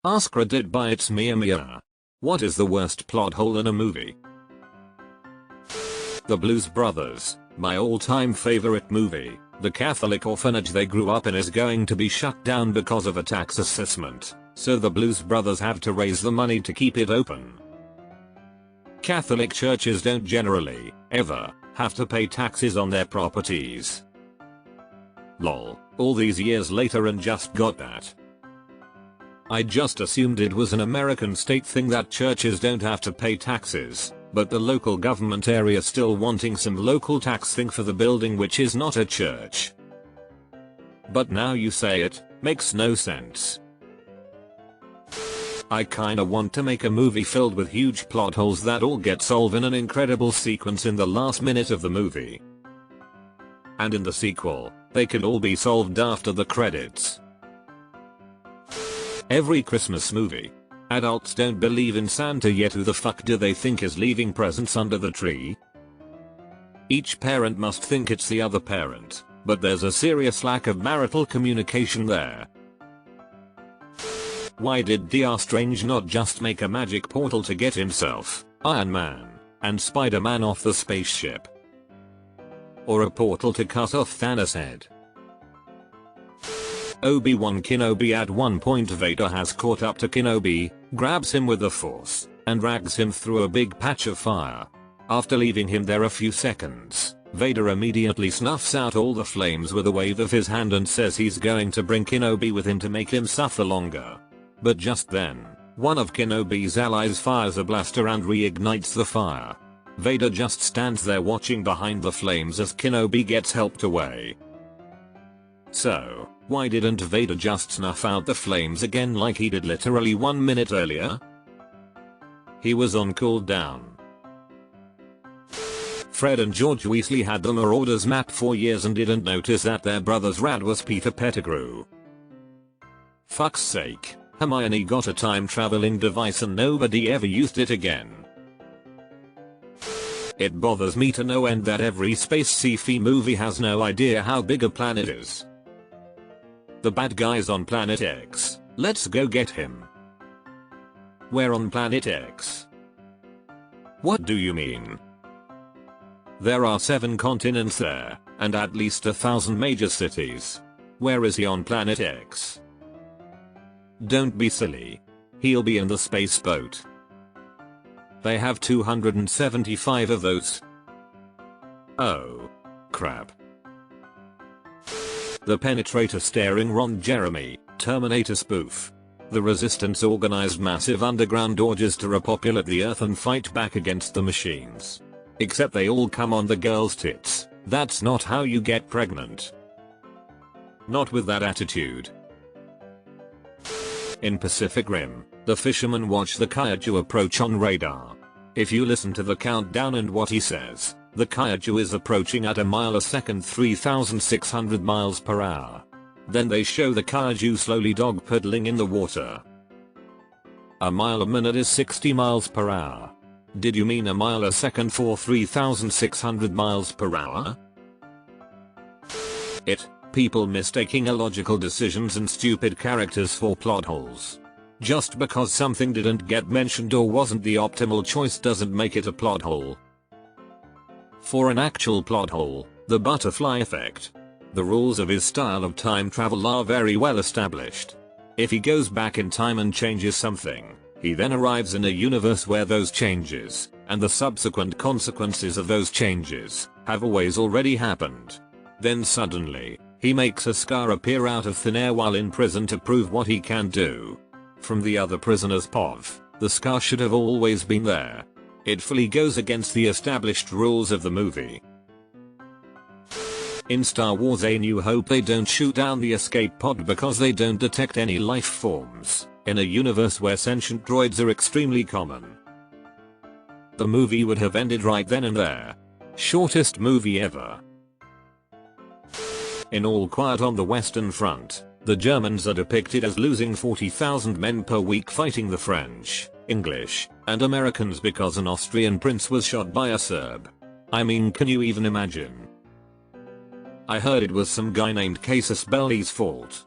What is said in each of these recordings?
AskReddit by It's Mia. What is the worst plot hole in a movie? The Blues Brothers, my all-time favorite movie. The Catholic orphanage they grew up in is going to be shut down because of a tax assessment, so the Blues Brothers have to raise the money to keep it open. Catholic churches don't generally, ever, have to pay taxes on their properties. Lol, all these years later and just got that. I just assumed it was an American state thing that churches don't have to pay taxes, but the local government area still wanting some local tax thing for the building which is not a church. But now you say it, makes no sense. I kinda want to make a movie filled with huge plot holes that all get solved in an incredible sequence in the last minute of the movie. And in the sequel, they could all be solved after the credits. Every Christmas movie. Adults don't believe in Santa yet, who the fuck do they think is leaving presents under the tree? Each parent must think it's the other parent, but there's a serious lack of marital communication there. Why did Dr. Strange not just make a magic portal to get himself, Iron Man, and Spider-Man off the spaceship? Or a portal to cut off Thanos' head? Obi-Wan Kenobi. At one point Vader has caught up to Kenobi, grabs him with the Force, and drags him through a big patch of fire. After leaving him there a few seconds, Vader immediately snuffs out all the flames with a wave of his hand and says he's going to bring Kenobi with him to make him suffer longer. But just then, one of Kenobi's allies fires a blaster and reignites the fire. Vader just stands there watching behind the flames as Kenobi gets helped away. So, why didn't Vader just snuff out the flames again like he did literally 1 minute earlier? He was on cooldown. Fred and George Weasley had the Marauders map for years and didn't notice that their brother's rat was Peter Pettigrew. Fuck's sake, Hermione got a time traveling device and nobody ever used it again. It bothers me to no end that every space sci-fi movie has no idea how big a planet is. The bad guy's on Planet X, let's go get him. Where on Planet X? What do you mean? There are 7 continents there, and at least 1,000 major cities. Where is he on Planet X? Don't be silly. He'll be in the space boat. They have 275 of those. Oh. Crap. The Penetrator starring Ron Jeremy, Terminator spoof. The Resistance organized massive underground orgies to repopulate the Earth and fight back against the machines. Except they all come on the girl's tits. That's not how you get pregnant. Not with that attitude. In Pacific Rim, the fishermen watch the kaiju approach on radar. If you listen to the countdown and what he says, the kaiju is approaching at a mile a second, 3,600 miles per hour. Then they show the kaiju slowly dog paddling in the water. A mile a minute is 60 miles per hour. Did you mean a mile a second for 3,600 miles per hour? People mistaking illogical decisions and stupid characters for plot holes. Just because something didn't get mentioned or wasn't the optimal choice doesn't make it a plot hole. For an actual plot hole, the butterfly effect. The rules of his style of time travel are very well established. If he goes back in time and changes something, he then arrives in a universe where those changes, and the subsequent consequences of those changes, have always already happened. Then suddenly, he makes a scar appear out of thin air while in prison to prove what he can do. From the other prisoners' POV, the scar should have always been there. It fully goes against the established rules of the movie. In Star Wars A New Hope they don't shoot down the escape pod because they don't detect any life forms, in a universe where sentient droids are extremely common. The movie would have ended right then and there. Shortest movie ever. In All Quiet on the Western Front, the Germans are depicted as losing 40,000 men per week fighting the French, English, and Americans because an Austrian prince was shot by a Serb. I mean, can you even imagine? I heard it was some guy named Casus Belli's fault.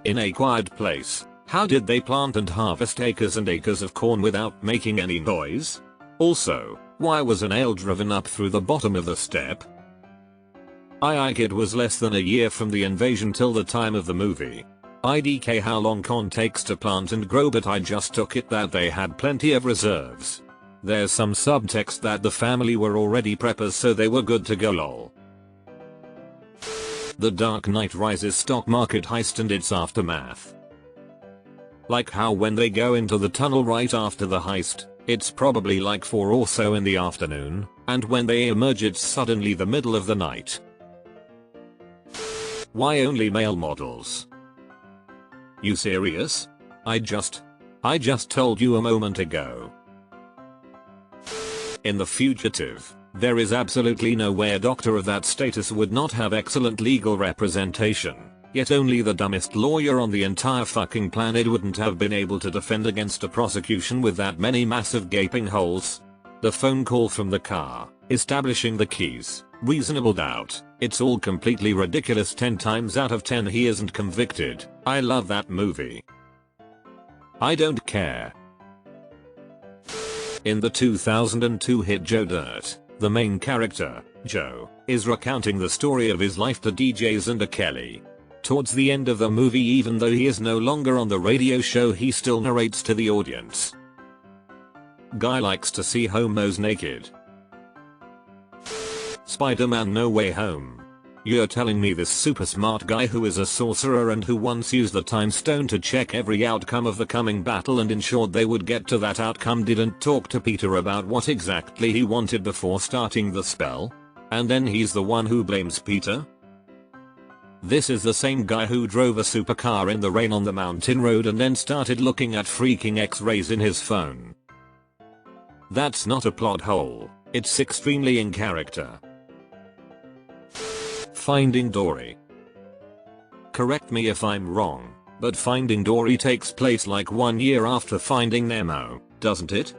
In a quiet place, how did they plant and harvest acres and acres of corn without making any noise? Also, why was a nail driven up through the bottom of the step? It was less than a year from the invasion till the time of the movie. IDK how long corn takes to plant and grow, but I just took it that they had plenty of reserves. There's some subtext that the family were already preppers, so they were good to go lol. The Dark Knight Rises stock market heist and its aftermath. Like how when they go into the tunnel right after the heist, it's probably like 4 or so in the afternoon, and when they emerge it's suddenly the middle of the night. Why only male models? You serious? I just told you a moment ago. In The Fugitive, there is absolutely no way a doctor of that status would not have excellent legal representation, yet only the dumbest lawyer on the entire fucking planet wouldn't have been able to defend against a prosecution with that many massive gaping holes. The phone call from the car, establishing the keys, reasonable doubt, it's all completely ridiculous. 10 times out of 10 he isn't convicted. I love that movie. I don't care. In the 2002 hit Joe Dirt, the main character, Joe, is recounting the story of his life to DJs and Kelly. Towards the end of the movie, even though he is no longer on the radio show, he still narrates to the audience. Guy likes to see homos naked. Spider-Man No Way Home. You're telling me this super smart guy who is a sorcerer and who once used the time stone to check every outcome of the coming battle and ensured they would get to that outcome didn't talk to Peter about what exactly he wanted before starting the spell? And then he's the one who blames Peter? This is the same guy who drove a supercar in the rain on the mountain road and then started looking at freaking x-rays in his phone. That's not a plot hole, it's extremely in character. Finding Dory. Correct me if I'm wrong, but Finding Dory takes place like 1 year after Finding Nemo, doesn't it?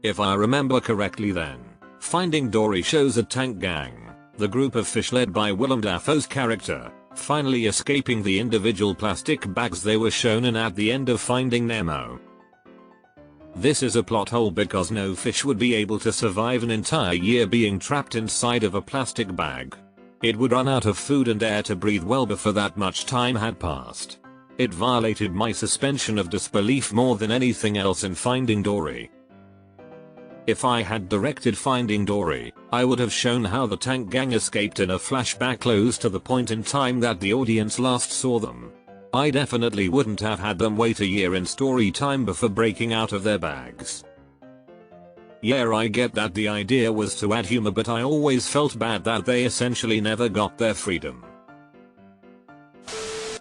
If I remember correctly then, Finding Dory shows a tank gang, the group of fish led by Willem Dafoe's character, finally escaping the individual plastic bags they were shown in at the end of Finding Nemo. This is a plot hole because no fish would be able to survive an entire year being trapped inside of a plastic bag. It would run out of food and air to breathe well before that much time had passed. It violated my suspension of disbelief more than anything else in Finding Dory. If I had directed Finding Dory, I would have shown how the tank gang escaped in a flashback close to the point in time that the audience last saw them. I definitely wouldn't have had them wait a year in story time before breaking out of their bags. Yeah, I get that the idea was to add humor, but I always felt bad that they essentially never got their freedom.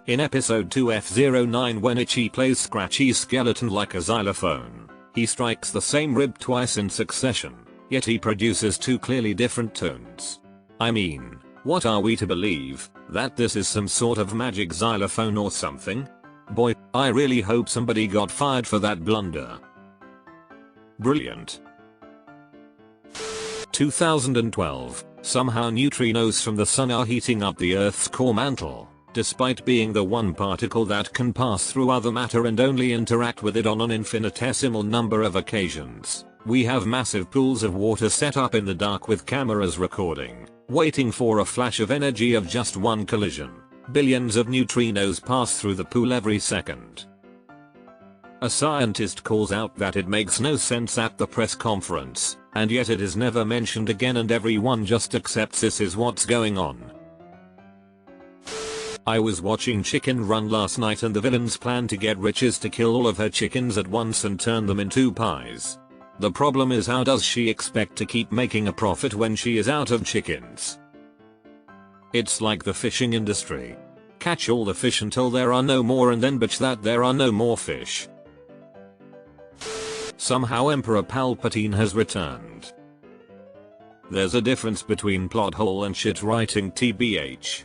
In episode 2F09, when Itchy plays Scratchy Skeleton like a xylophone, he strikes the same rib twice in succession, yet he produces 2 clearly different tones. I mean, what are we to believe? That this is some sort of magic xylophone or something? Boy, I really hope somebody got fired for that blunder. Brilliant. 2012, somehow neutrinos from the sun are heating up the Earth's core mantle, despite being the one particle that can pass through other matter and only interact with it on an infinitesimal number of occasions. We have massive pools of water set up in the dark with cameras recording, waiting for a flash of energy of just one collision. Billions of neutrinos pass through the pool every second. A scientist calls out that it makes no sense at the press conference, and yet it is never mentioned again and everyone just accepts this is what's going on. I was watching Chicken Run last night and the villain's plan to get rich is to kill all of her chickens at once and turn them into pies. The problem is, how does she expect to keep making a profit when she is out of chickens? It's like the fishing industry. Catch all the fish until there are no more and then bitch that there are no more fish. Somehow Emperor Palpatine has returned. There's a difference between plot hole and shit writing, tbh.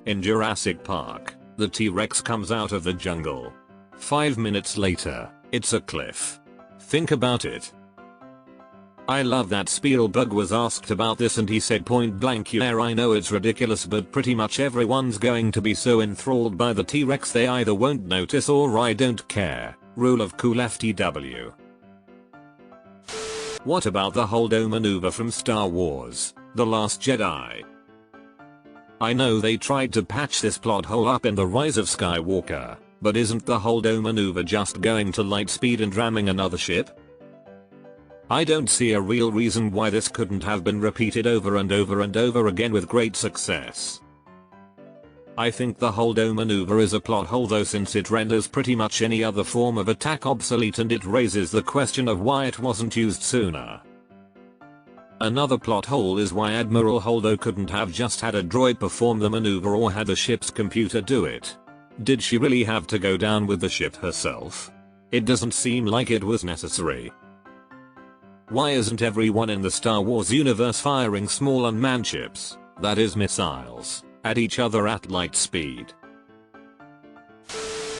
In Jurassic Park, the T-Rex comes out of the jungle. 5 minutes later, it's a cliff. Think about it. I love that Spielberg was asked about this and he said point blank, yeah, I know it's ridiculous, but pretty much everyone's going to be so enthralled by the T-Rex they either won't notice or I don't care. Rule of cool FTW. What about the Holdo maneuver from Star Wars: The Last Jedi? I know they tried to patch this plot hole up in The Rise of Skywalker, but isn't the Holdo maneuver just going to light speed and ramming another ship? I don't see a real reason why this couldn't have been repeated over and over and over again with great success. I think the Holdo maneuver is a plot hole though, since it renders pretty much any other form of attack obsolete and it raises the question of why it wasn't used sooner. Another plot hole is why Admiral Holdo couldn't have just had a droid perform the maneuver or had the ship's computer do it. Did she really have to go down with the ship herself? It doesn't seem like it was necessary. Why isn't everyone in the Star Wars universe firing small unmanned ships, that is missiles, at each other at light speed?